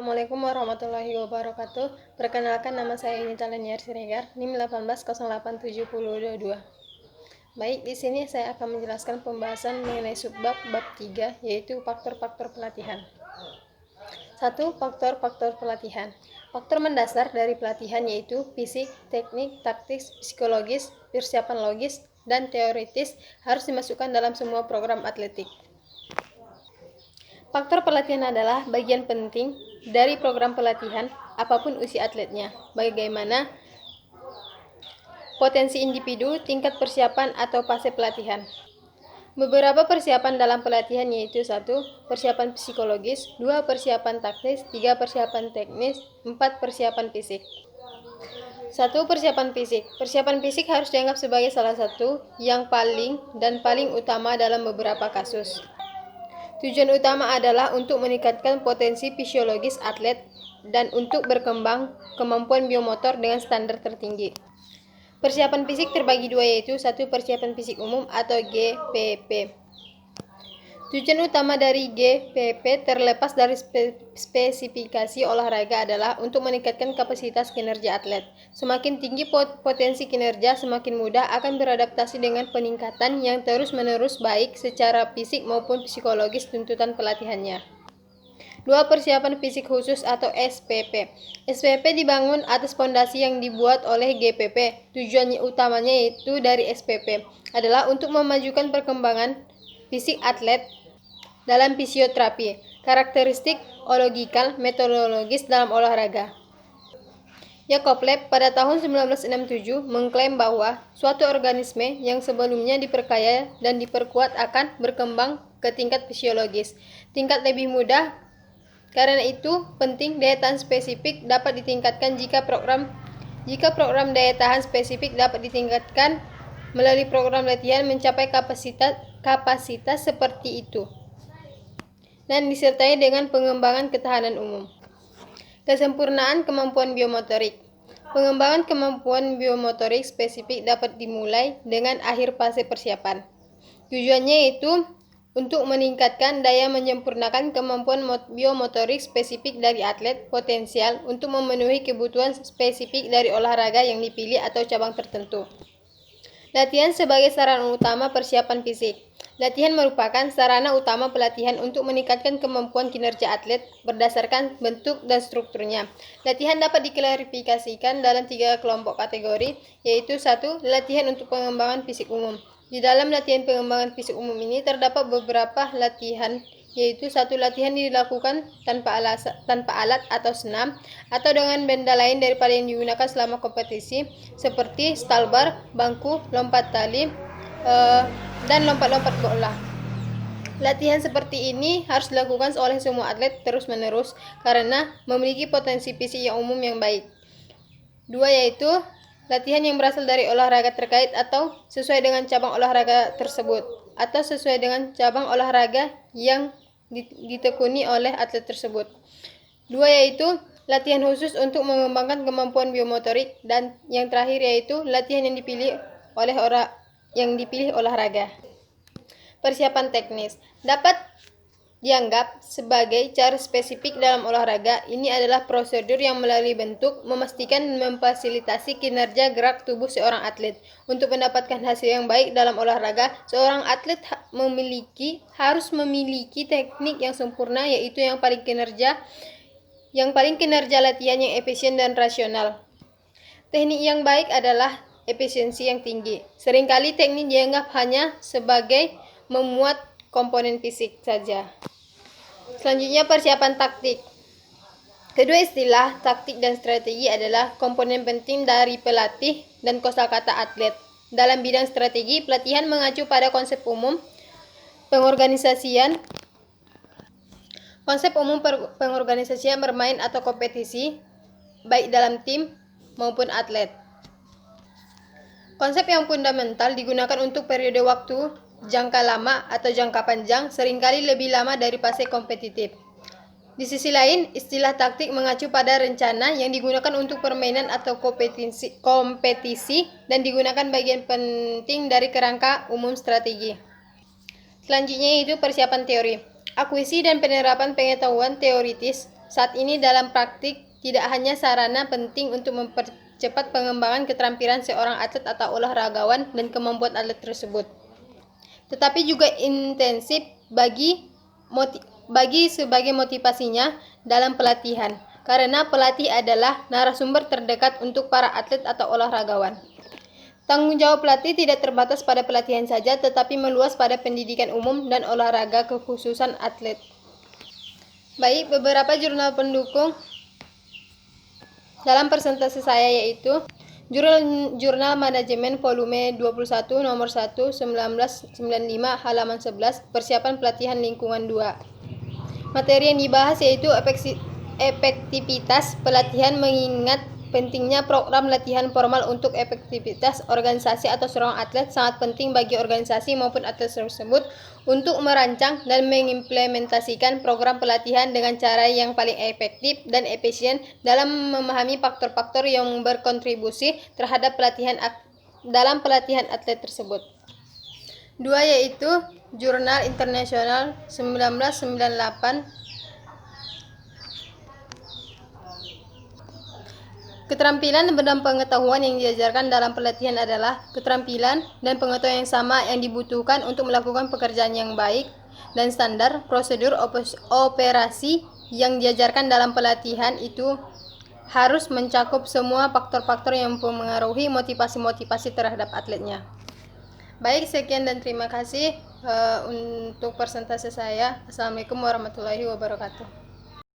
Assalamualaikum warahmatullahi wabarakatuh. Perkenalkan, nama saya Inita Leniar Siregar, NIM 18087022. Baik, di sini saya akan menjelaskan pembahasan mengenai subbab bab 3, yaitu faktor-faktor pelatihan. 1. Faktor-faktor pelatihan. Faktor mendasar dari pelatihan yaitu fisik, teknik, taktis, psikologis, persiapan logis, dan teoritis harus dimasukkan dalam semua program atletik. Faktor pelatihan adalah bagian penting dari program pelatihan apapun usia atletnya. Bagaimana potensi individu, tingkat persiapan atau fase pelatihan. Beberapa persiapan dalam pelatihan yaitu 1. Persiapan psikologis, 2. Persiapan taktis, 3. Persiapan teknis, 4. Persiapan fisik. 1. Persiapan fisik. Persiapan fisik harus dianggap sebagai salah satu yang paling utama dalam beberapa kasus. Tujuan utama adalah untuk meningkatkan potensi fisiologis atlet dan untuk berkembang kemampuan biomotor dengan standar tertinggi. Persiapan fisik terbagi dua yaitu 1. Persiapan fisik umum atau GPP. Tujuan utama dari GPP terlepas dari spesifikasi olahraga adalah untuk meningkatkan kapasitas kinerja atlet. Semakin tinggi potensi kinerja, semakin mudah akan beradaptasi dengan peningkatan yang terus-menerus baik secara fisik maupun psikologis tuntutan pelatihannya. 2. Persiapan fisik khusus atau SPP. SPP dibangun atas fondasi yang dibuat oleh GPP. Tujuan utamanya yaitu dari SPP adalah untuk memajukan perkembangan fisik atlet dalam fisioterapi, karakteristik ologikal, metodologis dalam olahraga. Yakovlev pada tahun 1967 mengklaim bahwa suatu organisme yang sebelumnya diperkaya dan diperkuat akan berkembang ke tingkat fisiologis, tingkat lebih mudah. Karena itu, penting daya tahan spesifik dapat ditingkatkan jika program daya tahan spesifik dapat ditingkatkan melalui program latihan mencapai kapasitas seperti itu dan disertai dengan pengembangan ketahanan umum. Kesempurnaan kemampuan biomotorik. Pengembangan kemampuan biomotorik spesifik dapat dimulai dengan akhir fase persiapan. Tujuannya yaitu untuk meningkatkan daya menyempurnakan kemampuan biomotorik spesifik dari atlet potensial untuk memenuhi kebutuhan spesifik dari olahraga yang dipilih atau cabang tertentu. Latihan sebagai sarana utama persiapan fisik. Latihan merupakan sarana utama pelatihan untuk meningkatkan kemampuan kinerja atlet berdasarkan bentuk dan strukturnya. Latihan dapat diklasifikasikan dalam 3 kelompok kategori, yaitu 1. Latihan untuk pengembangan fisik umum. Di dalam latihan pengembangan fisik umum ini terdapat beberapa latihan, yaitu 1. Latihan dilakukan tanpa alat atau senam, atau dengan benda lain daripada yang digunakan selama kompetisi, seperti stalbar, bangku, lompat tali, dan lompat-lompat bola. Latihan seperti ini harus dilakukan oleh semua atlet terus-menerus karena memiliki potensi fisik yang umum yang baik. 2. Yaitu latihan yang berasal dari olahraga terkait atau sesuai dengan cabang olahraga tersebut, atau sesuai dengan cabang olahraga yang ditekuni oleh atlet tersebut. 2. Yaitu latihan khusus untuk mengembangkan kemampuan biomotorik, dan yang terakhir yaitu latihan yang dipilih olahraga. Persiapan teknis dapat dianggap sebagai cara spesifik dalam olahraga. Ini adalah prosedur yang melalui bentuk memastikan dan memfasilitasi kinerja gerak tubuh seorang atlet. Untuk mendapatkan hasil yang baik dalam olahraga, seorang atlet harus memiliki teknik yang sempurna, yaitu yang paling kinerja latihan yang efisien dan rasional. Teknik yang baik adalah efisiensi yang tinggi. Seringkali teknik dianggap hanya sebagai memuat komponen fisik saja. Selanjutnya, persiapan taktik. Kedua istilah, taktik dan strategi, adalah komponen penting dari pelatih dan kosakata atlet. Dalam bidang strategi, pelatihan mengacu pada konsep umum pengorganisasian bermain atau kompetisi, baik dalam tim maupun atlet. Konsep yang fundamental digunakan untuk periode waktu jangka lama atau jangka panjang, seringkali lebih lama dari fase kompetitif. Di sisi lain, istilah taktik mengacu pada rencana yang digunakan untuk permainan atau kompetisi dan digunakan bagian penting dari kerangka umum strategi. Selanjutnya yaitu persiapan teori. Akuisisi dan penerapan pengetahuan teoritis saat ini dalam praktik tidak hanya sarana penting untuk mempercepat pengembangan keterampilan seorang atlet atau olahragawan dan kemampuan atlet tersebut, tetapi juga intensif bagi sebagai motivasinya dalam pelatihan, karena pelatih adalah narasumber terdekat untuk para atlet atau olahragawan. Tanggung jawab pelatih tidak terbatas pada pelatihan saja, tetapi meluas pada pendidikan umum dan olahraga kekhususan atlet. Baik, beberapa jurnal pendukung dalam presentasi saya yaitu Jurnal Manajemen Volume 21 Nomor 1 1995 halaman 11 Persiapan Pelatihan Lingkungan 2. Materi yang dibahas yaitu efektivitas pelatihan, mengingat pentingnya program latihan formal untuk efektivitas organisasi atau seorang atlet. Sangat penting bagi organisasi maupun atlet tersebut untuk merancang dan mengimplementasikan program pelatihan dengan cara yang paling efektif dan efisien dalam memahami faktor-faktor yang berkontribusi terhadap dalam pelatihan atlet tersebut. 2 yaitu Jurnal Internasional 1998. Keterampilan dan pengetahuan yang diajarkan dalam pelatihan adalah keterampilan dan pengetahuan yang sama yang dibutuhkan untuk melakukan pekerjaan yang baik dan standar. Prosedur operasi yang diajarkan dalam pelatihan itu harus mencakup semua faktor-faktor yang mempengaruhi motivasi terhadap atletnya. Baik, sekian dan terima kasih untuk presentasi saya. Assalamualaikum warahmatullahi wabarakatuh.